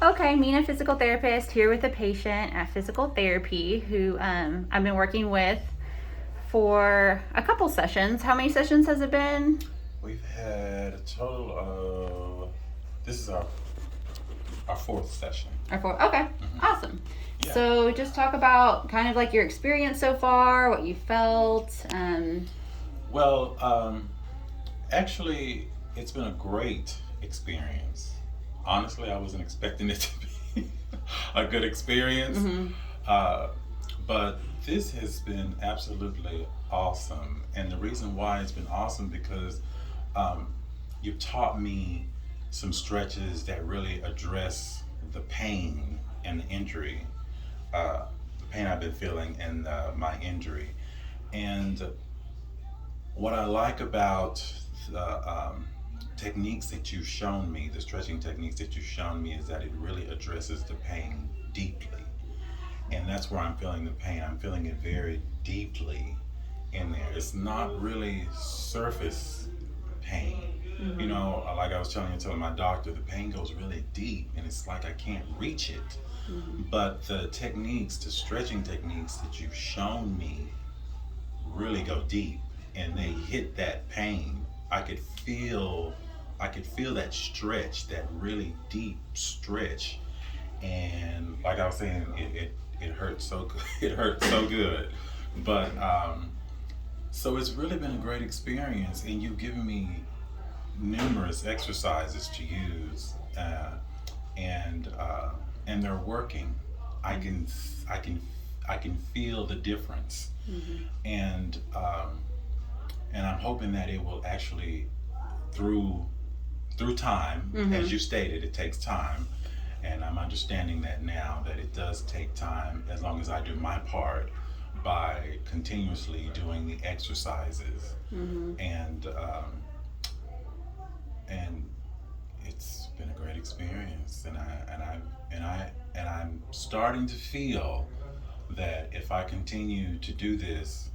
Okay, Mina, physical therapist, here with a patient at physical therapy who I've been working with for a couple sessions. How many sessions has it been? We've had a total of this is our fourth session. Or four? Okay, Hmm. awesome. Yeah. So just talk about kind of like your experience so far, what you felt. Well, actually, it's been a great experience. Honestly, I wasn't expecting it to be a good experience, Mm-hmm. uh, but this has been absolutely awesome. And the reason why it's been awesome because um, you've taught me some stretches that really address the pain and the injury, the pain I've been feeling in my injury. And what I like about the techniques that you've shown me, the stretching techniques that you've shown me, is that it really addresses the pain deeply. And that's where I'm feeling the pain. I'm feeling it very deeply in there. It's not really surface pain. You Mm-hmm. know, like I was telling my doctor, the pain goes really deep and it's like I can't reach it. Mm-hmm. But the techniques, the stretching techniques that you've shown me really go deep and they hit that pain. I could feel I could feel that stretch, that really deep stretch. And like I was saying, it hurt so good. It hurt so good. But so it's really been a great experience, and you've given me numerous exercises to use, and uh, and they're working. I Mm-hmm. can I can I can feel the difference, Mm-hmm. and I'm hoping that it will actually through time, Mm-hmm. as you stated, it takes time, and I'm understanding that now that it does take time as long as I do my part by continuously doing the exercises, Mm-hmm. and and it's been a great experience, and I'm starting to feel that if I continue to do this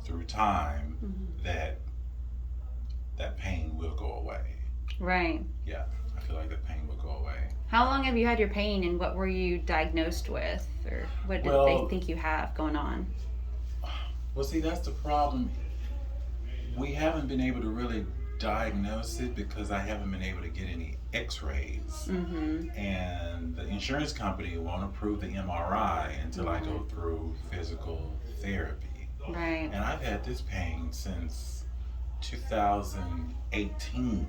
through time, Mm-hmm. that that pain will go away. Right. Yeah, I feel like the pain will go away. How long have you had your pain, and what were you diagnosed with, or what did they Well, think you have going on? see, that's the problem. We haven't been able to really diagnose it because I haven't been able to get any X-rays, Mm-hmm. and the insurance company won't approve the MRI until I Right. go through physical therapy. Right. And I've had this pain since 2018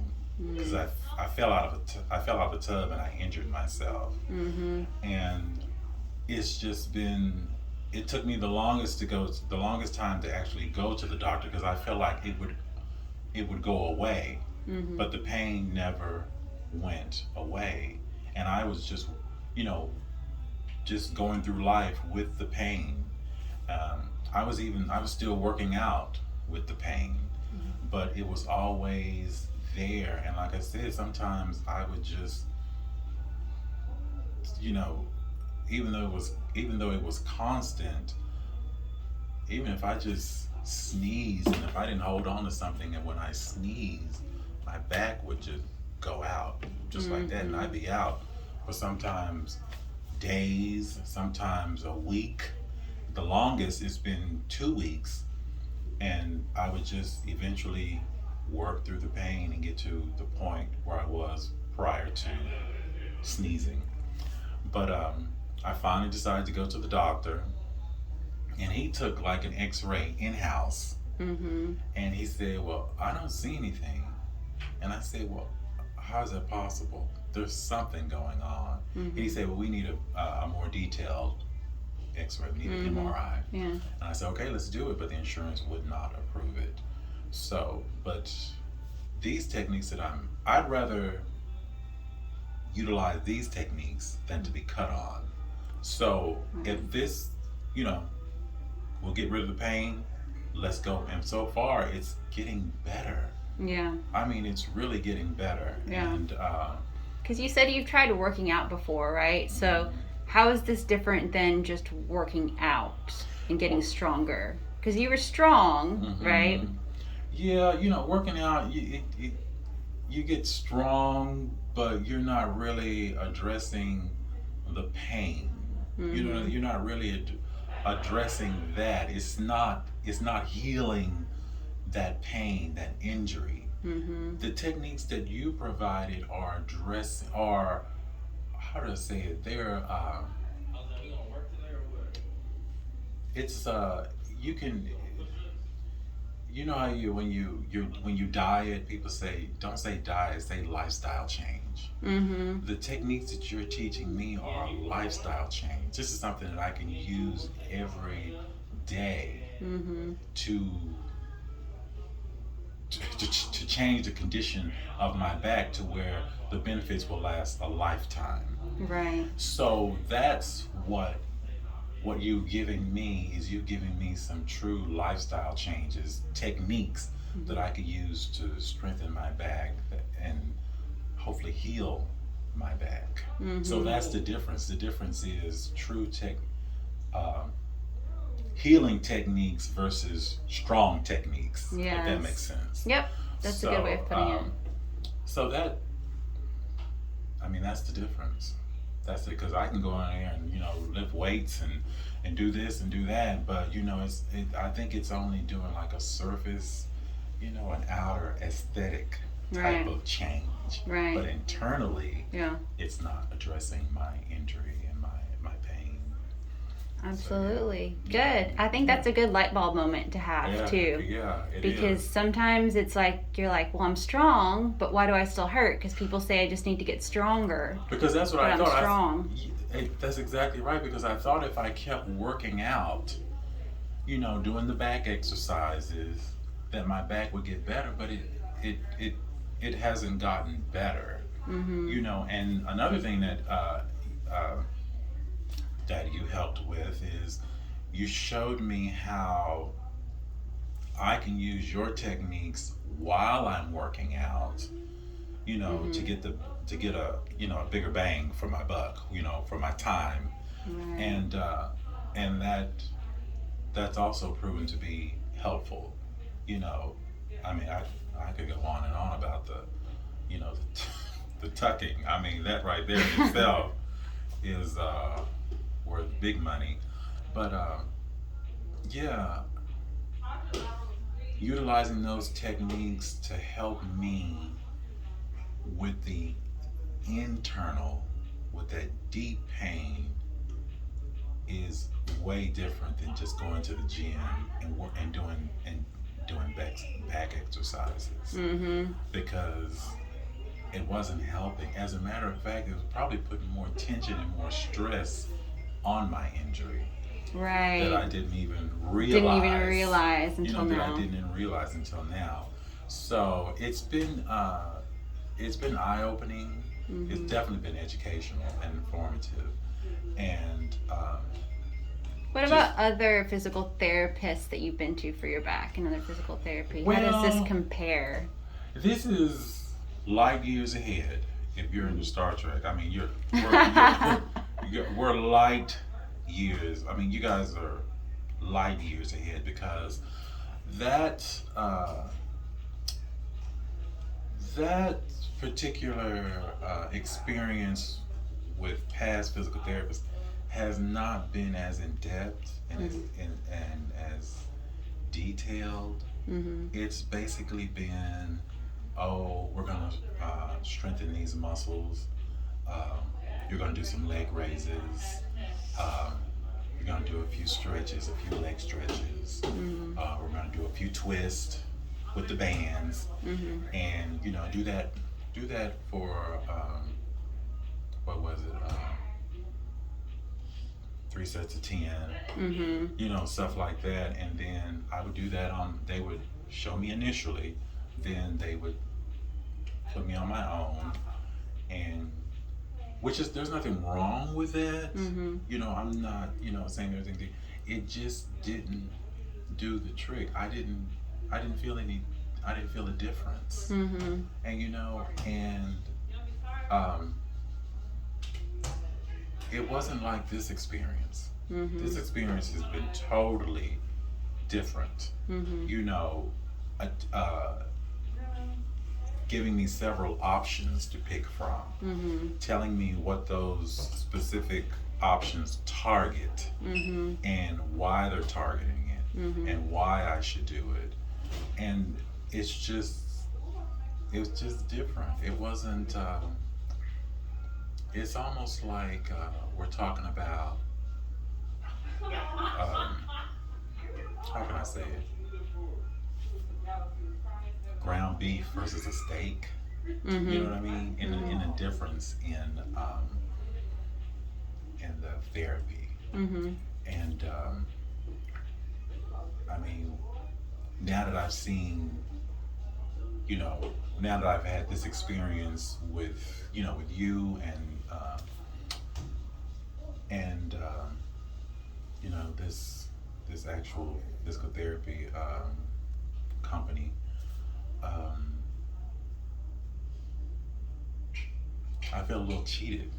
because Mm. I fell out of I fell out of a tub and I injured myself, Mm-hmm. and it's just been it took me the longest time to actually go to the doctor because I felt like it would go away, Mm-hmm. but the pain never went away, and I was just you know just going through life with the pain. I was still working out with the pain, but it was always there. And like I said, sometimes I would just, you know, even though it was constant, even if I just sneezed and if I didn't hold on to something, and when I sneezed, my back would just go out just like that, and Mm-hmm. I'd be out for sometimes days, sometimes a week. The longest it's been 2 weeks, and I would just eventually work through the pain and get to the point where I was prior to sneezing. But I finally decided to go to the doctor, and he took like an X-ray in house, Mm-hmm. and he said, "Well, I don't see anything." And I said, "Well, how is that possible? There's something going on." And he Mm-hmm. said, "Well, we need a more detailed X-ray. We need an Mm-hmm. MRI." Yeah. And I said, "Okay, let's do it." But the insurance would not approve it. So, but these techniques I'd rather utilize these techniques than to be cut on. So, Right. if this, you know, will get rid of the pain, let's go. And so far, it's getting better. Yeah. I mean, it's really getting better. Yeah. And Because you said you've tried working out before, right? So mhm. how is this different than just working out and getting Well, stronger? Because you were strong, right? yeah, working out, you get strong, but you're not really addressing the pain. You know, Mm-hmm. you're not really addressing that. It's not healing that pain, that injury. Mm-hmm. The techniques that you provided are addressing, are, how do I say it? They're it's you can, you know how you, when you diet, people say, don't say diet, say lifestyle change. Mm-hmm. The techniques that you're teaching me are a lifestyle change. This is something that I can use every day Mm-hmm. to to change the condition of my back to where the benefits will last a lifetime. Right. So that's what you're giving me, is you're giving me some true lifestyle changes, techniques that Mm-hmm. I could use to strengthen my back and hopefully heal my back. So Mm-hmm. that's the difference. The difference is true um, healing techniques versus strong techniques, if that makes Yes. sense. Yep. That's a good way So, of putting it. so that, I mean, that's the difference. That's it. Because I can go in there and lift weights and do this and do that, but I think it's only doing like a surface, an outer aesthetic type Right. of change. Right. But internally, Yeah. it's not addressing my injury and my pain. So Absolutely. yeah, Good. I think yeah, that's a good light bulb moment to have yeah, too. yeah. It Because is. sometimes it's like you're like, well, I'm strong, but why do I still hurt? Because people say I just need to get stronger, Because that's what but I I'm thought. strong. That's exactly right. Because I thought if I kept working out, doing the back exercises, that my back would get better. But it it it hasn't gotten better. Mm-hmm. And another thing uh, that you helped with is you showed me how I can use your techniques while I'm working out, to Mm-hmm. get a bigger bang for my buck, for my time, Right. and that's also proven to be helpful. You know, I mean, I could go on and on about the tucking. I mean, that right there in itself is worth big money. But yeah, utilizing those techniques to help me with the internal, with that deep pain, is way different than just going to the gym and work and doing back exercises, Mm-hmm. because it wasn't helping. As a matter of fact, it was probably putting more tension and more stress on my injury that Right. I didn't even Didn't even realize. realize until That I now. didn't even realize until now. So it's been eye opening. It's Mm-hmm. definitely been educational and informative, and What just about other physical therapists that you've been to for your back and other physical therapy? How does this well, compare? this is light years ahead. If you're into Star Trek, I mean, we're light years. I mean, you guys are light years ahead, because that uh, that particular experience with past physical therapists has not been as in depth and Mm-hmm. and as detailed. Mm-hmm. It's basically been, oh, we're gonna strengthen these muscles. Um, you're gonna do some leg raises. Um, you're gonna do a few stretches, a few leg stretches. Mm-hmm. We're gonna do a few twists with the bands, Mm-hmm. and do that for what was it? 3 sets of 10. Mm-hmm. Stuff like that. And then I would do that on. They would show me initially, then they would put me on my own, and which is, there's nothing wrong with that. Mm-hmm. I'm not saying there's anything. It just didn't do the trick. I didn't feel any. I didn't feel a difference. Mm-hmm. And um, it wasn't like this experience. Mm-hmm. This experience has been totally different. Mm-hmm. You know, uh, giving me several options to pick from, telling me what those specific options target and why they're targeting it and why I should do it. And it's just, it was just different. It wasn't, it's almost like we're talking about, how can I say it? Ground beef versus a steak. You know what I mean? In a difference in the therapy. And I mean, now that I've seen, you know, now that I've had this experience with, you know, with you and you know, this actual physical therapy company, I feel a little cheated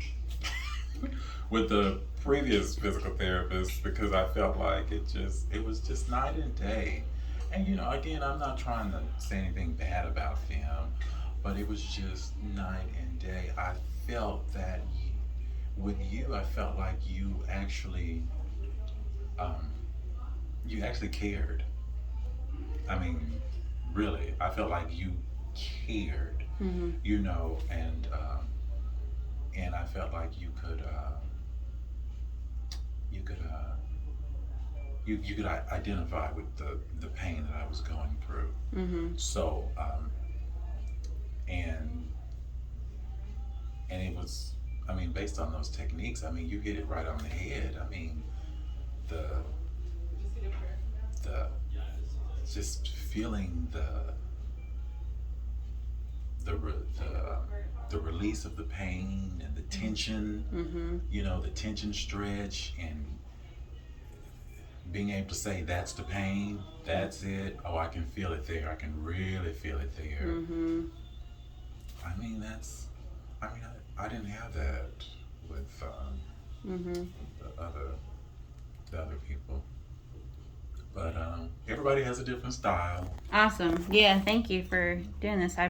with the previous physical therapist because I felt like it was just night and day. And you know, again, I'm not trying to say anything bad about them, but it was just night and day. I felt that with you, I felt like you actually cared. I mean, really, I felt like you cared, you know, and I felt like you could identify with the pain that I was going through. So, and it was, I mean, based on those techniques, I mean, you hit it right on the head. I mean, the just feeling the release of the pain and the tension, you know, the tension stretch, and being able to say that's the pain, that's it. Oh, I can feel it there. I can really feel it there. I mean, I didn't have that with the other people. But everybody has a different style. Awesome. Yeah, thank you for doing this. I